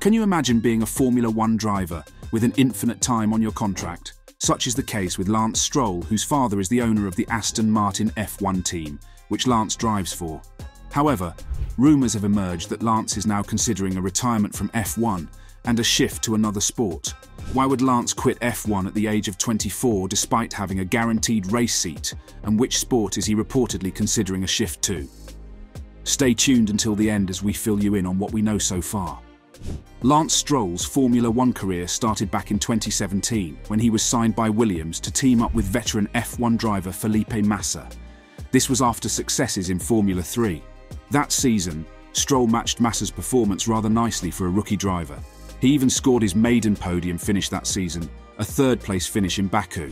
Can you imagine being a Formula One driver with an infinite time on your contract? Such is the case with Lance Stroll, whose father is the owner of the Aston Martin F1 team, which Lance drives for. However, rumours have emerged that Lance is now considering a retirement from F1 and a shift to another sport. Why would Lance quit F1 at the age of 24 despite having a guaranteed race seat, and which sport is he reportedly considering a shift to? Stay tuned until the end as we fill you in on what we know so far. Lance Stroll's Formula One career started back in 2017 when he was signed by Williams to team up with veteran F1 driver Felipe Massa. This was after successes in Formula 3. That season, Stroll matched Massa's performance rather nicely for a rookie driver. He even scored his maiden podium finish that season, a third-place finish in Baku.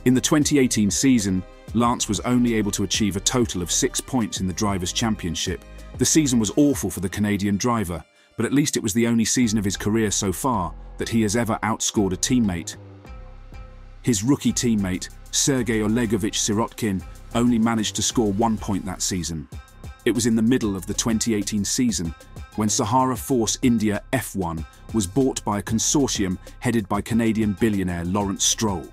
In the 2018 season, Lance was only able to achieve a total of 6 points in the Drivers' Championship. The season was awful for the Canadian driver, but at least it was the only season of his career so far that he has ever outscored a teammate. His rookie teammate, Sergei Olegovich Sirotkin, only managed to score 1 point that season. It was in the middle of the 2018 season when Sahara Force India F1 was bought by a consortium headed by Canadian billionaire Lance Stroll,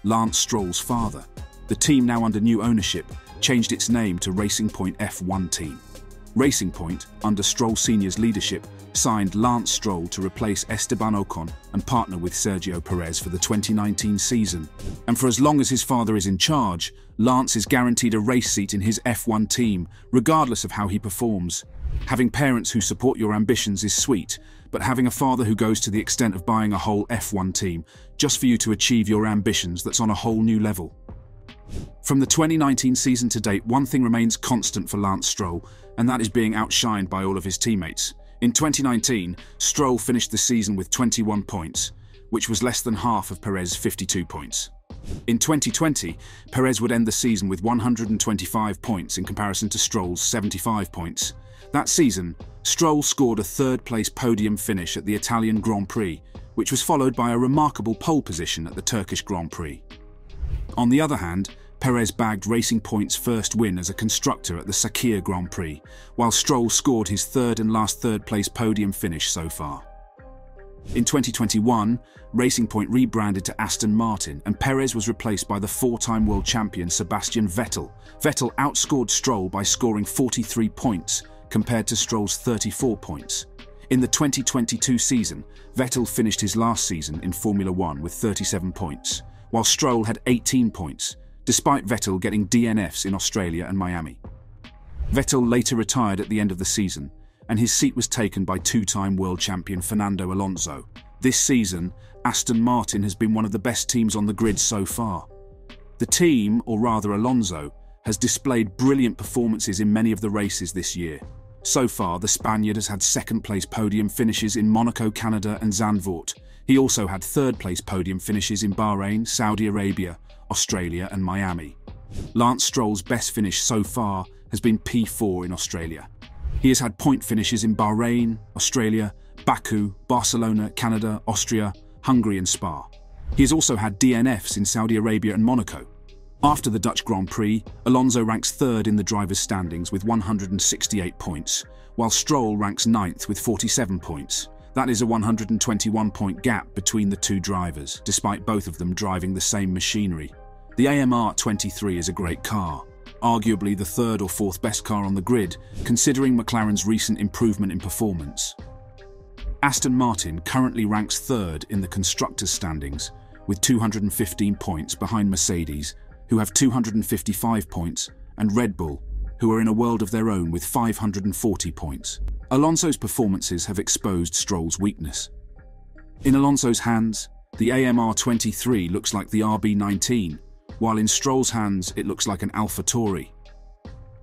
Lance Stroll's father. The team, now under new ownership, changed its name to Racing Point F1 Team. Racing Point, under Stroll Sr.'s leadership, signed Lance Stroll to replace Esteban Ocon and partner with Sergio Perez for the 2019 season. And for as long as his father is in charge, Lance is guaranteed a race seat in his F1 team, regardless of how he performs. Having parents who support your ambitions is sweet, but having a father who goes to the extent of buying a whole F1 team just for you to achieve your ambitions, that's on a whole new level. From the 2019 season to date, one thing remains constant for Lance Stroll, and that is being outshined by all of his teammates. In 2019, Stroll finished the season with 21 points, which was less than half of Perez's 52 points. In 2020, Perez would end the season with 125 points in comparison to Stroll's 75 points. That season, Stroll scored a third-place podium finish at the Italian Grand Prix, which was followed by a remarkable pole position at the Turkish Grand Prix. On the other hand, Perez bagged Racing Point's first win as a constructor at the Sakhir Grand Prix, while Stroll scored his third and last third-place podium finish so far. In 2021, Racing Point rebranded to Aston Martin, and Perez was replaced by the four-time world champion Sebastian Vettel. Vettel outscored Stroll by scoring 43 points, compared to Stroll's 34 points. In the 2022 season, Vettel finished his last season in Formula One with 37 points, while Stroll had 18 points, despite Vettel getting DNFs in Australia and Miami. Vettel later retired at the end of the season, and his seat was taken by two-time world champion Fernando Alonso. This season, Aston Martin has been one of the best teams on the grid so far. The team, or rather Alonso, has displayed brilliant performances in many of the races this year. So far, the Spaniard has had second-place podium finishes in Monaco, Canada and Zandvoort. He also had third-place podium finishes in Bahrain, Saudi Arabia, Australia and Miami. Lance Stroll's best finish so far has been P4 in Australia. He has had point finishes in Bahrain, Australia, Baku, Barcelona, Canada, Austria, Hungary and Spa. He has also had DNFs in Saudi Arabia and Monaco. After the Dutch Grand Prix, Alonso ranks third in the drivers' standings with 168 points, while Stroll ranks ninth with 47 points. That is a 121-point gap between the two drivers, despite both of them driving the same machinery. The AMR 23 is a great car, arguably the third or fourth best car on the grid, considering McLaren's recent improvement in performance. Aston Martin currently ranks third in the constructors' standings, with 215 points behind Mercedes, who have 255 points, and Red Bull, who are in a world of their own with 540 points. Alonso's performances have exposed Stroll's weakness. In Alonso's hands, the AMR 23 looks like the RB19, while in Stroll's hands it looks like an AlphaTauri.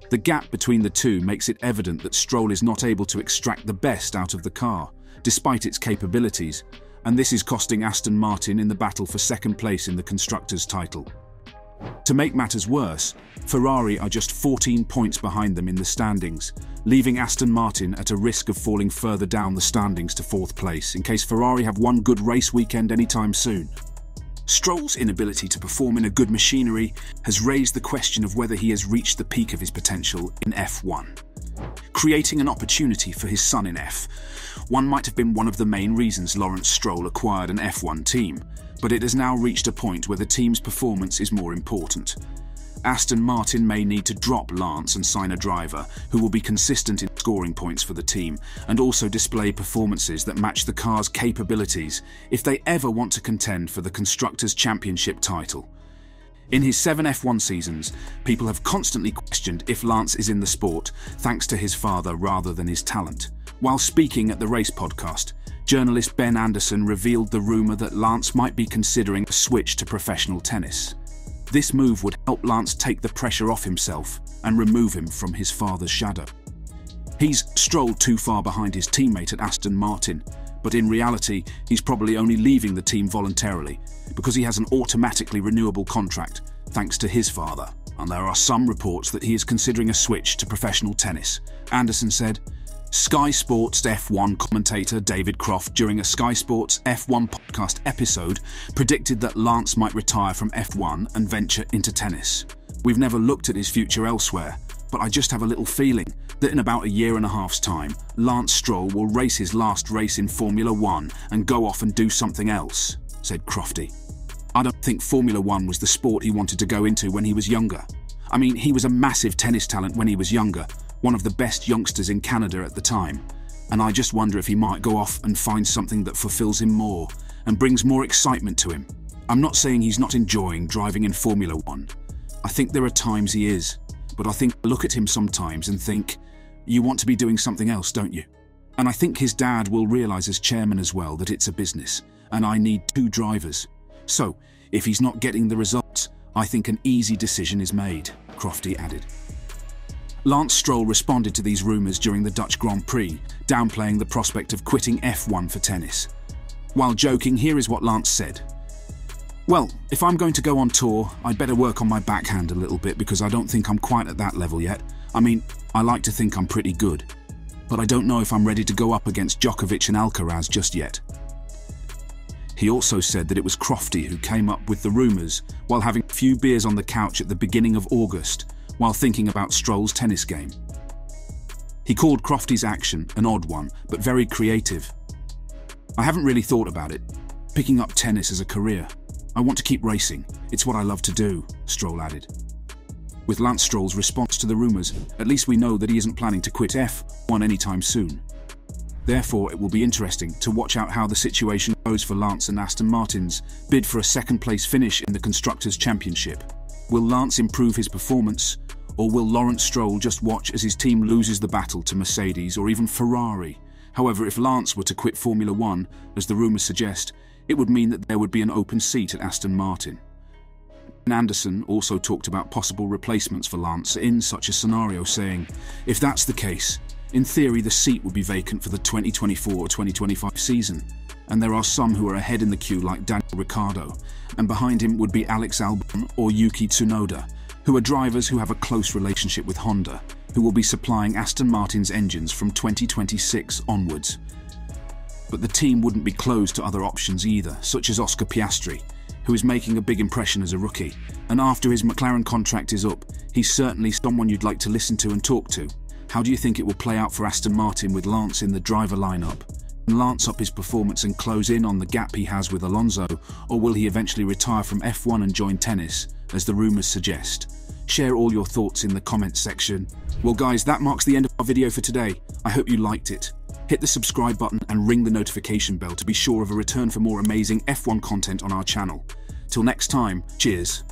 The gap between the two makes it evident that Stroll is not able to extract the best out of the car, despite its capabilities, and this is costing Aston Martin in the battle for second place in the constructors' title. To make matters worse, Ferrari are just 14 points behind them in the standings, leaving Aston Martin at a risk of falling further down the standings to fourth place in case Ferrari have one good race weekend anytime soon. Stroll's inability to perform in a good machinery has raised the question of whether he has reached the peak of his potential in F1. Creating an opportunity for his son in F1 might have been one of the main reasons Lance Stroll acquired an F1 team, but it has now reached a point where the team's performance is more important. Aston Martin may need to drop Lance and sign a driver who will be consistent in scoring points for the team and also display performances that match the car's capabilities if they ever want to contend for the Constructors' Championship title. In his 7 F1 seasons, people have constantly questioned if Lance is in the sport thanks to his father rather than his talent. While speaking at the Race podcast, journalist Ben Anderson revealed the rumour that Lance might be considering a switch to professional tennis. This move would help Lance take the pressure off himself and remove him from his father's shadow. He's strolled too far behind his teammate at Aston Martin, but in reality, he's probably only leaving the team voluntarily because he has an automatically renewable contract thanks to his father, and there are some reports that he is considering a switch to professional tennis. Anderson said. Sky Sports F1 commentator David Croft, during a Sky Sports F1 podcast episode, predicted that Lance might retire from F1 and venture into tennis. We've never looked at his future elsewhere, but I just have a little feeling that in about a year and a half's time, Lance Stroll will race his last race in Formula 1 and go off and do something else, said Crofty. I don't think Formula 1 was the sport he wanted to go into when he was younger. I mean, he was a massive tennis talent when he was younger, one of the best youngsters in Canada at the time, and I just wonder if he might go off and find something that fulfills him more and brings more excitement to him. I'm not saying he's not enjoying driving in Formula 1. I think there are times he is, but I think I look at him sometimes and think, you want to be doing something else, don't you? And I think his dad will realise as chairman as well that it's a business, and I need 2 drivers. So, if he's not getting the results, I think an easy decision is made, Crofty added. Lance Stroll responded to these rumours during the Dutch Grand Prix, downplaying the prospect of quitting F1 for tennis. While joking, here is what Lance said. Well, if I'm going to go on tour, I'd better work on my backhand a little bit because I don't think I'm quite at that level yet. I mean, I like to think I'm pretty good, but I don't know if I'm ready to go up against Djokovic and Alcaraz just yet. He also said that it was Crofty who came up with the rumours while having a few beers on the couch at the beginning of August, while thinking about Stroll's tennis game. He called Crofty's action an odd one, but very creative. I haven't really thought about it, picking up tennis as a career. I want to keep racing. It's what I love to do, Stroll added. With Lance Stroll's response to the rumours, at least we know that he isn't planning to quit F1 anytime soon. Therefore, it will be interesting to watch out how the situation goes for Lance and Aston Martin's bid for a second-place finish in the Constructors' Championship. Will Lance improve his performance, or will Lance Stroll just watch as his team loses the battle to Mercedes or even Ferrari? However, if Lance were to quit Formula 1, as the rumours suggest, it would mean that there would be an open seat at Aston Martin. Anderson also talked about possible replacements for Lance in such a scenario, saying, if that's the case, in theory the seat would be vacant for the 2024 or 2025 season, and there are some who are ahead in the queue like Daniel Ricciardo, and behind him would be Alex Albon or Yuki Tsunoda, who are drivers who have a close relationship with Honda, who will be supplying Aston Martin's engines from 2026 onwards. But the team wouldn't be closed to other options either, such as Oscar Piastri, who is making a big impression as a rookie, and after his McLaren contract is up, he's certainly someone you'd like to listen to and talk to. How do you think it will play out for Aston Martin with Lance in the driver lineup? Can Lance up his performance and close in on the gap he has with Alonso, or will he eventually retire from F1 and join tennis, as the rumours suggest? Share all your thoughts in the comments section. Well guys, that marks the end of our video for today. I hope you liked it. Hit the subscribe button and ring the notification bell to be sure of a return for more amazing F1 content on our channel. Till next time, cheers.